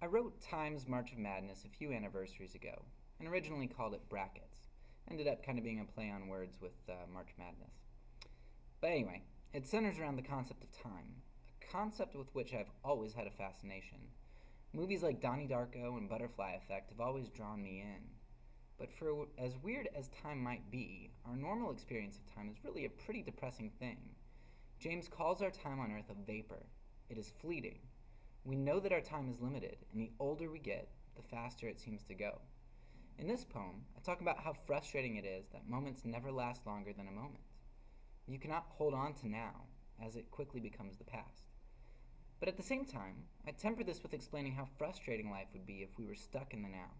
I wrote Time's March of Madness a few anniversaries ago, and originally called it Brackets. Ended up kind of being a play on words with March Madness. But anyway, it centers around the concept of time, a concept with which I've always had a fascination. Movies like Donnie Darko and Butterfly Effect have always drawn me in. But for as weird as time might be, our normal experience of time is really a pretty depressing thing. James calls our time on Earth a vapor. It is fleeting. We know that our time is limited, and the older we get, the faster it seems to go. In this poem, I talk about how frustrating it is that moments never last longer than a moment. You cannot hold on to now, as it quickly becomes the past. But at the same time, I temper this with explaining how frustrating life would be if we were stuck in the now.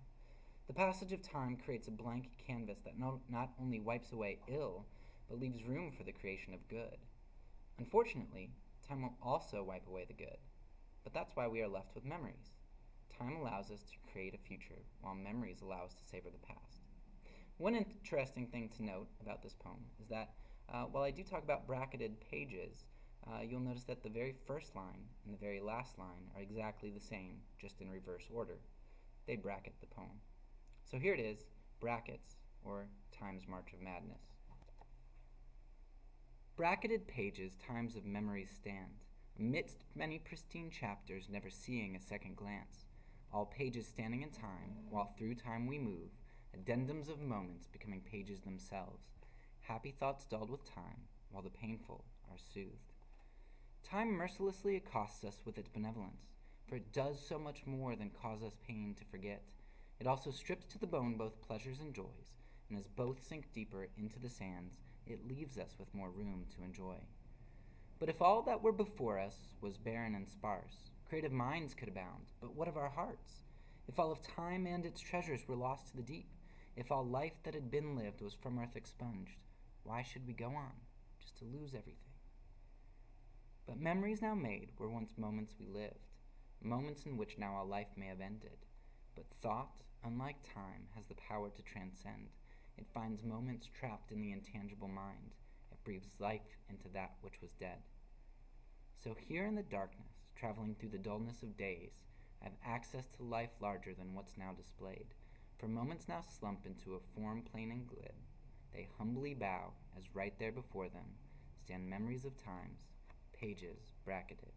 The passage of time creates a blank canvas that not only wipes away ill, but leaves room for the creation of good. Unfortunately, time will also wipe away the good. But that's why we are left with memories. Time allows us to create a future, while memories allow us to savor the past. One interesting thing to note about this poem is that while I do talk about bracketed pages, you'll notice that the very first line and the very last line are exactly the same, just in reverse order. They bracket the poem. So here it is, Brackets, or Time's March of Madness. Bracketed pages times of memories stand, amidst many pristine chapters never seeing a second glance, all pages standing in time, while through time we move, addendums of moments becoming pages themselves, happy thoughts dulled with time, while the painful are soothed. Time mercilessly accosts us with its benevolence, for it does so much more than cause us pain to forget. It also strips to the bone both pleasures and joys, and as both sink deeper into the sands, it leaves us with more room to enjoy. But if all that were before us was barren and sparse, creative minds could abound, but what of our hearts? If all of time and its treasures were lost to the deep, if all life that had been lived was from earth expunged, why should we go on, just to lose everything? But memories now made were once moments we lived, moments in which now our life may have ended. But thought, unlike time, has the power to transcend. It finds moments trapped in the intangible mind. It breathes life into that which was dead. So here in the darkness, traveling through the dullness of days, I have access to life larger than what's now displayed. For moments now slump into a form plain and glib. They humbly bow, as right there before them stand memories of times, pages bracketed.